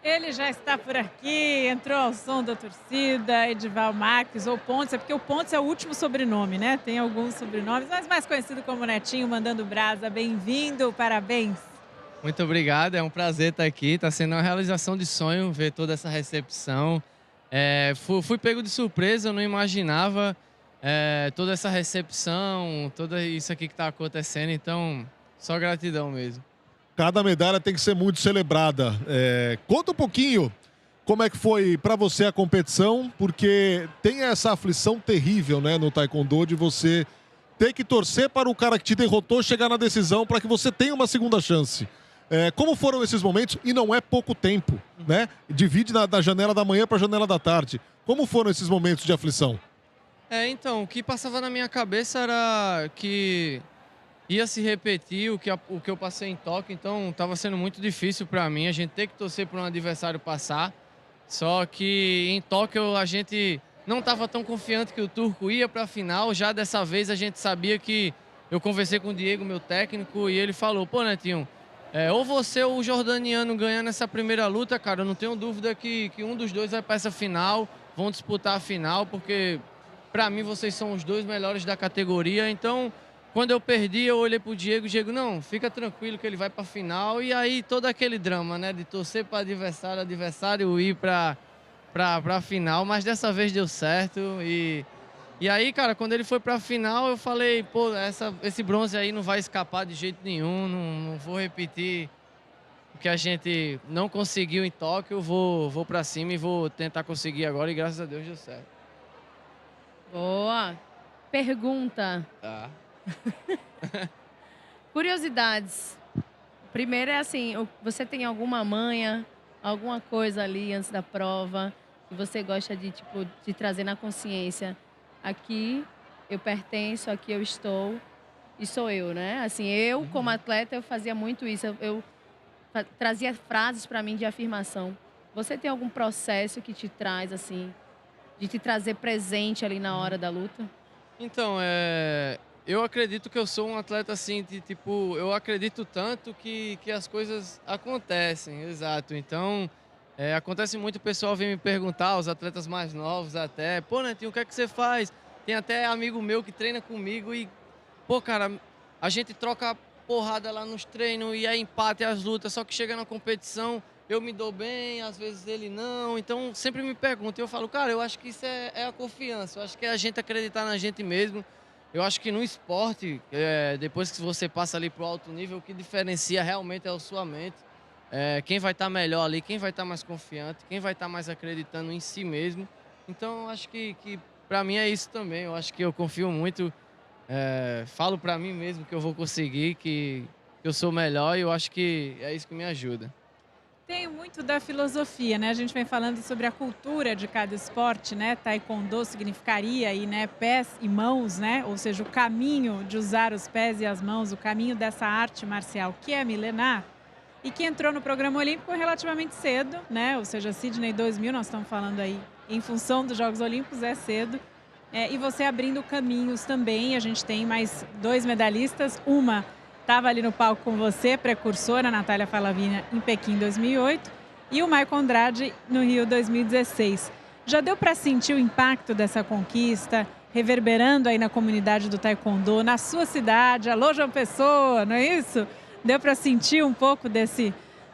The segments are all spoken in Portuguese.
Ele já está por aqui, entrou ao som da torcida, Edival Marques, ou Pontes, é porque o Pontes é o último sobrenome, né? Tem alguns sobrenomes, mas mais conhecido como Netinho, mandando brasa. Bem-vindo, parabéns. Muito obrigado, é um prazer estar aqui. Está sendo uma realização de sonho ver toda essa recepção. Fui pego de surpresa, eu não imaginava toda essa recepção, tudo isso aqui que está acontecendo, então só gratidão mesmo. Cada medalha tem que ser muito celebrada. Conta um pouquinho como é que foi para você a competição, porque tem essa aflição terrível, né, no taekwondo de você ter que torcer para o cara que te derrotou chegar na decisão para que você tenha uma segunda chance. Como foram esses momentos? E não é pouco tempo, né? Divide da janela da manhã para a janela da tarde. Como foram esses momentos de aflição? Então, o que passava na minha cabeça era que ia se repetir o que eu passei em Tóquio, então estava sendo muito difícil para mim a gente ter que torcer para um adversário passar. Só que em Tóquio a gente não estava tão confiante que o turco ia para a final. Já dessa vez a gente sabia que eu conversei com o Diego, meu técnico, e ele falou: pô, Netinho, ou você ou o jordaniano ganhando nessa primeira luta, cara, eu não tenho dúvida que um dos dois vai para essa final, vão disputar a final, porque para mim vocês são os dois melhores da categoria. Então, quando eu perdi, eu olhei pro Diego, não, fica tranquilo que ele vai pra final. E aí todo aquele drama, né, de torcer para adversário ir pra final, mas dessa vez deu certo. E aí, cara, quando ele foi pra final, eu falei, pô, esse bronze aí não vai escapar de jeito nenhum, não vou repetir o que a gente não conseguiu em Tóquio, vou pra cima e vou tentar conseguir agora, e graças a Deus deu certo. Boa. Pergunta. Tá. Curiosidades. Primeiro é assim, você tem alguma manha, alguma coisa ali antes da prova que você gosta de, tipo, de trazer na consciência? Aqui eu pertenço, aqui eu estou e sou eu, né? Assim, eu como atleta eu fazia muito isso, eu trazia frases para mim de afirmação. Você tem algum processo que te traz assim, de te trazer presente ali na hora da luta? Então, eu acredito que eu sou um atleta assim, de tipo, eu acredito tanto que as coisas acontecem, exato. Então, acontece muito o pessoal vem me perguntar, os atletas mais novos até, pô, Netinho, o que é que você faz? Tem até amigo meu que treina comigo e, pô, cara, a gente troca porrada lá nos treinos e é empate as lutas, só que chega na competição, eu me dou bem, às vezes ele não. Então, sempre me perguntam, eu falo, cara, eu acho que isso é a confiança, eu acho que é a gente acreditar na gente mesmo. Eu acho que no esporte, depois que você passa ali pro alto nível, o que diferencia realmente é a sua mente. Quem vai estar melhor ali, quem vai estar mais confiante, quem vai estar mais acreditando em si mesmo. Então, eu acho que para mim é isso também. Eu acho que eu confio muito, falo para mim mesmo que eu vou conseguir, que eu sou melhor, e eu acho que é isso que me ajuda. Tem muito da filosofia, né? A gente vem falando sobre a cultura de cada esporte, né? Taekwondo significaria aí, né, pés e mãos, né? Ou seja, o caminho de usar os pés e as mãos, o caminho dessa arte marcial que é milenar e que entrou no programa olímpico relativamente cedo, né? Ou seja, Sydney 2000, nós estamos falando aí em função dos Jogos Olímpicos, é cedo. E você abrindo caminhos também, a gente tem mais 2 medalhistas, uma estava ali no palco com você, precursora, Natália Falavina, em Pequim 2008, e o Maicon Andrade no Rio 2016. Já deu para sentir o impacto dessa conquista, reverberando aí na comunidade do Taekwondo, na sua cidade, alô João Pessoa, não é isso? Deu para sentir um pouco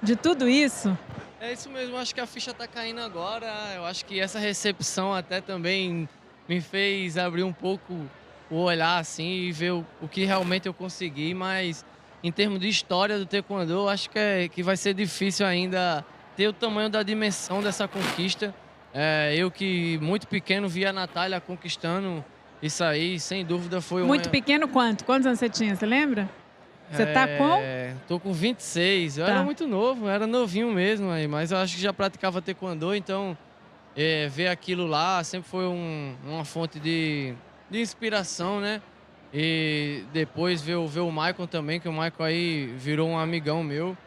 de tudo isso? É isso mesmo, acho que a ficha tá caindo agora. Eu acho que essa recepção até também me fez abrir um pouco o olhar assim e ver o que realmente eu consegui, mas em termos de história do taekwondo, eu acho que vai ser difícil ainda ter o tamanho da dimensão dessa conquista. Eu que muito pequeno vi a Natália conquistando isso aí, sem dúvida foi uma... Muito pequeno quanto? Quantos anos você tinha, você lembra? Você tá com? Tô com 26, eu Tá. era muito novo, eu era novinho mesmo, aí, mas eu acho que já praticava taekwondo, então ver aquilo lá sempre foi uma fonte de inspiração, né? E depois ver o Maicon também, que o Maicon aí virou um amigão meu.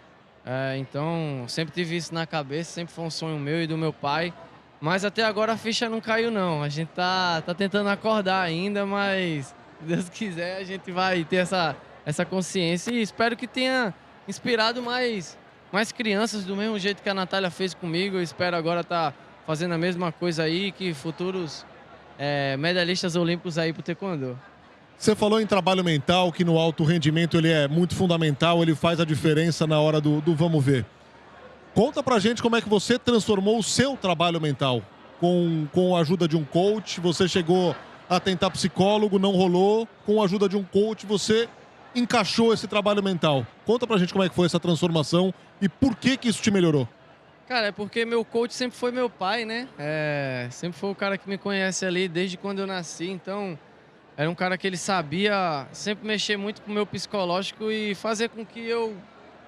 Então, sempre tive isso na cabeça, sempre foi um sonho meu e do meu pai. Mas até agora a ficha não caiu, não. A gente tá tentando acordar ainda, mas se Deus quiser a gente vai ter essa consciência e espero que tenha inspirado mais mais crianças do mesmo jeito que a Natália fez comigo. Eu espero agora estar fazendo a mesma coisa aí, que futuros medalhistas olímpicos aí pro taekwondo. Você falou em trabalho mental, que no alto rendimento ele é muito fundamental, ele faz a diferença na hora do vamos ver. Conta pra gente como é que você transformou o seu trabalho mental. Com a ajuda de um coach, você chegou a tentar psicólogo, não rolou. Com a ajuda de um coach, você encaixou esse trabalho mental. Conta pra gente como é que foi essa transformação e por que isso te melhorou. Cara, é porque meu coach sempre foi meu pai, né? Sempre foi o cara que me conhece ali desde quando eu nasci, então era um cara que ele sabia sempre mexer muito com o meu psicológico e fazer com que eu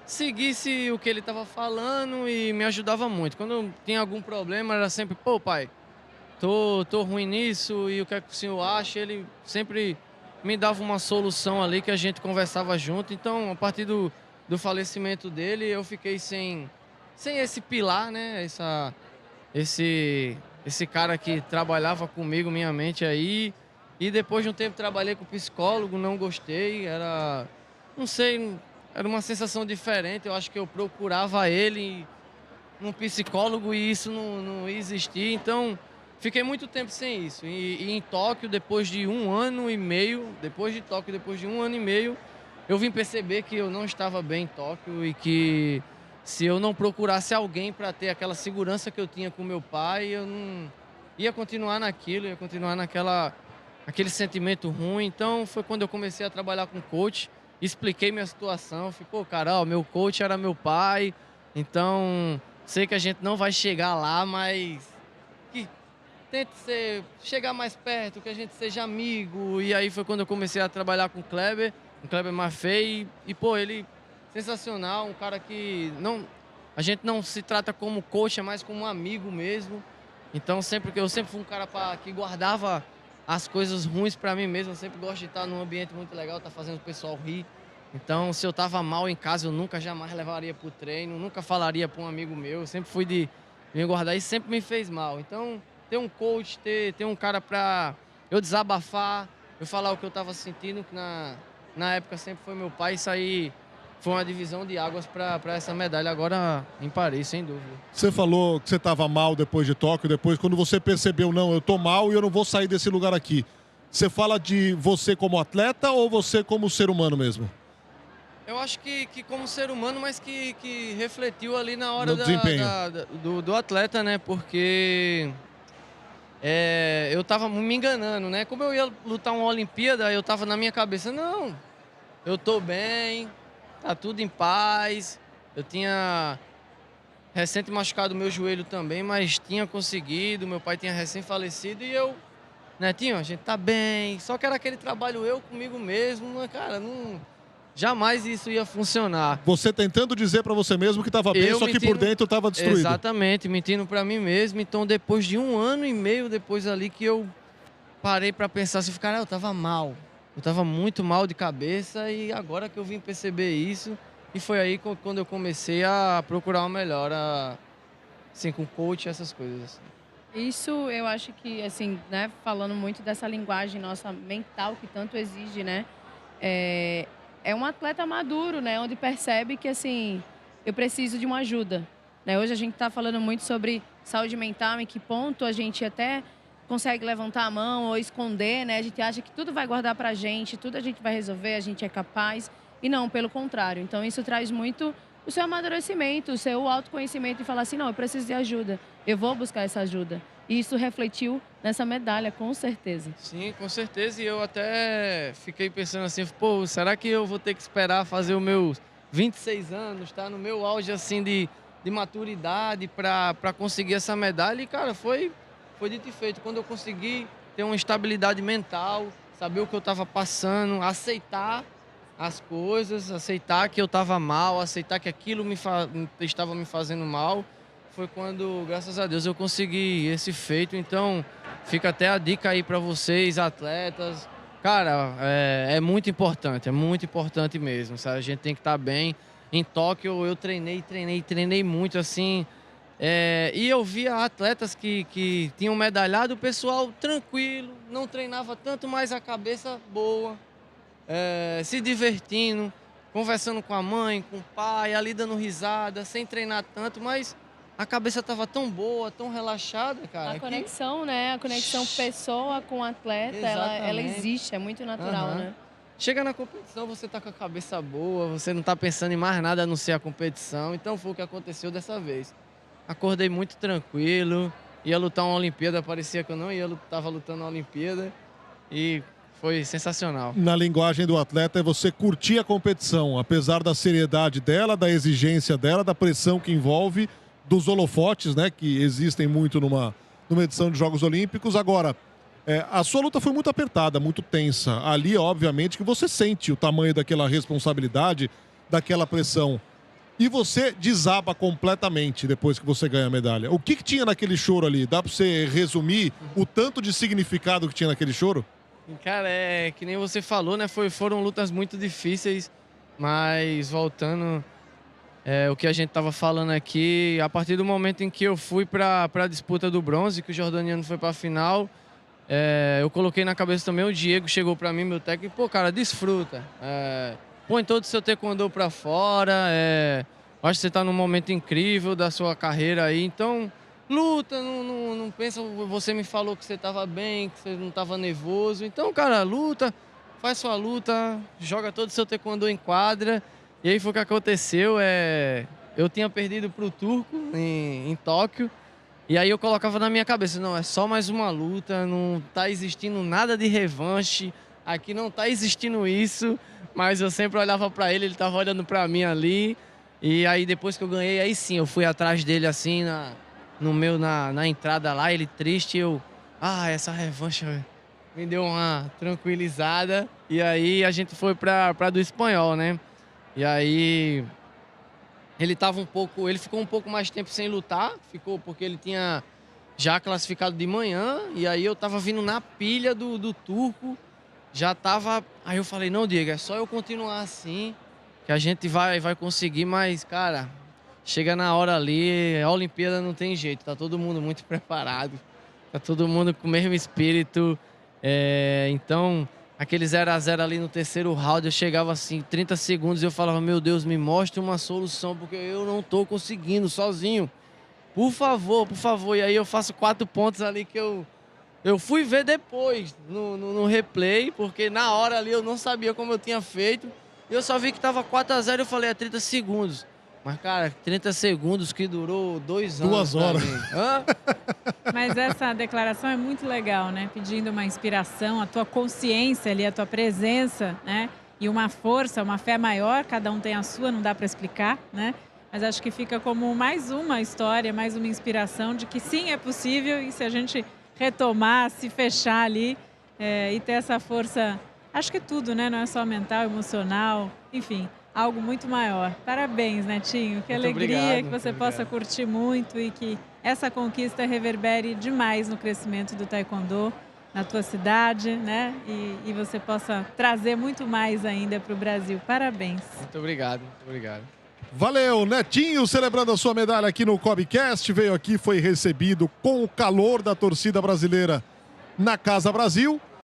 seguisse o que ele estava falando e me ajudava muito. Quando eu tinha algum problema, era sempre, pô, pai, tô ruim nisso e o que é que o senhor acha? Ele sempre me dava uma solução ali que a gente conversava junto. Então, a partir do falecimento dele, eu fiquei sem esse pilar, né? Esse cara que trabalhava comigo, minha mente aí. E depois de um tempo trabalhei com psicólogo, não gostei, não sei, era uma sensação diferente. Eu acho que eu procurava ele num psicólogo e isso não existia. Então, fiquei muito tempo sem isso. E em Tóquio, depois de um ano e meio, eu vim perceber que eu não estava bem em Tóquio e que se eu não procurasse alguém para ter aquela segurança que eu tinha com meu pai, eu não ia continuar naquilo, ia continuar aquele sentimento ruim. Então, foi quando eu comecei a trabalhar com coach, expliquei minha situação, falei, pô, cara, meu coach era meu pai, então sei que a gente não vai chegar lá, mas que tente chegar mais perto, que a gente seja amigo. E aí foi quando eu comecei a trabalhar com o Kleber Maffei, e pô, ele sensacional, um cara que a gente não se trata como coach, é mais como um amigo mesmo. Então eu sempre fui um cara que guardava as coisas ruins pra mim mesmo. Eu sempre gosto de estar num ambiente muito legal, tá fazendo o pessoal rir. Então, se eu tava mal em casa, eu nunca jamais levaria pro treino, nunca falaria pra um amigo meu. Eu sempre fui de me guardar e sempre me fez mal. Então, ter um coach, ter um cara pra eu desabafar, eu falar o que eu tava sentindo, que na época sempre foi meu pai. Isso aí foi uma divisão de águas para essa medalha agora em Paris, sem dúvida. Você falou que você estava mal depois de Tóquio, depois quando você percebeu, não, eu tô mal e eu não vou sair desse lugar aqui. Você fala de você como atleta ou você como ser humano mesmo? Eu acho que como ser humano, mas que refletiu ali na hora do atleta, né? Porque eu tava me enganando, né? Como eu ia lutar uma Olimpíada, eu tava na minha cabeça, não, eu tô bem, tá tudo em paz. Eu tinha recente machucado meu joelho também, mas tinha conseguido. Meu pai tinha recém falecido e eu, Netinho, a gente tá bem. Só que era aquele trabalho eu comigo mesmo, cara, jamais isso ia funcionar. Você tentando dizer pra você mesmo que tava bem, só que por dentro tava destruído. Exatamente, mentindo pra mim mesmo. Então, depois de um ano e meio depois ali que eu parei pra pensar assim, cara, eu tava mal. Eu tava muito mal de cabeça e agora que eu vim perceber isso. E foi aí quando eu comecei a procurar uma melhora, assim, com coach, essas coisas. Assim. Isso eu acho que, assim, né, falando muito dessa linguagem nossa mental que tanto exige, né? É um atleta maduro, né? Onde percebe que, assim, eu preciso de uma ajuda. Né? Hoje a gente está falando muito sobre saúde mental, em que ponto a gente até consegue levantar a mão ou esconder, né? A gente acha que tudo vai guardar pra gente, tudo a gente vai resolver, a gente é capaz. E não, pelo contrário. Então, isso traz muito o seu amadurecimento, o seu autoconhecimento e falar assim, não, eu preciso de ajuda, eu vou buscar essa ajuda. E isso refletiu nessa medalha, com certeza. Sim, com certeza. E eu até fiquei pensando assim, pô, será que eu vou ter que esperar fazer os meus 26 anos, tá? No meu auge, assim, de maturidade para conseguir essa medalha. E, cara, foi dito e feito. Quando eu consegui ter uma estabilidade mental, saber o que eu estava passando, aceitar as coisas, aceitar que eu estava mal, aceitar que aquilo estava me fazendo mal, foi quando, graças a Deus, eu consegui esse feito. Então, fica até a dica aí para vocês, atletas. Cara, é muito importante mesmo, sabe? A gente tem que estar bem. Em Tóquio, eu treinei muito, assim. E eu via atletas que tinham medalhado, o pessoal tranquilo, não treinava tanto, mas a cabeça boa. Se divertindo, conversando com a mãe, com o pai, ali dando risada, sem treinar tanto, mas a cabeça tava tão boa, tão relaxada, cara. A conexão, né? A conexão pessoa com atleta, ela existe, é muito natural, né? Chega na competição, você tá com a cabeça boa, você não tá pensando em mais nada a não ser a competição. Então foi o que aconteceu dessa vez. Acordei muito tranquilo, ia lutar uma Olimpíada, parecia que eu não tava lutando uma Olimpíada. E foi sensacional. Na linguagem do atleta é você curtir a competição, apesar da seriedade dela, da exigência dela, da pressão que envolve, dos holofotes, né, que existem muito numa edição de Jogos Olímpicos. Agora, a sua luta foi muito apertada, muito tensa. Ali, obviamente, que você sente o tamanho daquela responsabilidade, daquela pressão. E você desaba completamente depois que você ganha a medalha. O que tinha naquele choro ali? Dá pra você resumir o tanto de significado que tinha naquele choro? Cara, que nem você falou, né? Foram lutas muito difíceis, mas voltando o que a gente tava falando aqui, a partir do momento em que eu fui para a disputa do bronze, que o jordaniano foi para a final, eu coloquei na cabeça também, o Diego chegou para mim, meu técnico, pô, cara, desfruta, põe todo o seu taekwondo para fora, acho que você tá num momento incrível da sua carreira aí, então luta, não pensa, você me falou que você tava bem, que você não tava nervoso, então, cara, luta, faz sua luta, joga todo o seu taekwondo em quadra. E aí foi o que aconteceu, eu tinha perdido pro turco em Tóquio, e aí eu colocava na minha cabeça, não, é só mais uma luta, não tá existindo nada de revanche, aqui não tá existindo isso, mas eu sempre olhava pra ele, ele tava olhando pra mim ali, e aí depois que eu ganhei, aí sim, eu fui atrás dele assim, na entrada lá, ele triste, essa revanche me deu uma tranquilizada, e aí a gente foi pra do espanhol, né? E aí ele ficou um pouco mais tempo sem lutar, porque ele tinha já classificado de manhã, e aí eu tava vindo na pilha do turco, aí eu falei, não, Diego, é só eu continuar assim, que a gente vai conseguir, mas, cara, chega na hora ali, a Olimpíada não tem jeito, tá todo mundo muito preparado, tá todo mundo com o mesmo espírito, então aquele 0 a 0 ali no terceiro round, eu chegava assim, 30 segundos, e eu falava, meu Deus, me mostre uma solução, porque eu não tô conseguindo sozinho. Por favor, por favor. E aí eu faço 4 pontos ali que eu fui ver depois no replay, porque na hora ali eu não sabia como eu tinha feito. Eu só vi que tava 4 a 0 e eu falei, 30 segundos. Mas, cara, 30 segundos que durou 2 anos. 2 horas. Mas essa declaração é muito legal, né? Pedindo uma inspiração, a tua consciência ali, a tua presença, né? E uma força, uma fé maior, cada um tem a sua, não dá para explicar, né? Mas acho que fica como mais uma história, mais uma inspiração de que sim, é possível, e se a gente retomar, se fechar ali e ter essa força, acho que tudo, né? Não é só mental, emocional, enfim, algo muito maior. Parabéns, Netinho. Que muito alegria, obrigado, que você possa curtir muito e que essa conquista reverbere demais no crescimento do taekwondo na tua cidade, né? E você possa trazer muito mais ainda para o Brasil. Parabéns. Muito obrigado, muito obrigado. Valeu, Netinho, celebrando a sua medalha aqui no Cobcast. Veio aqui, foi recebido com o calor da torcida brasileira na Casa Brasil.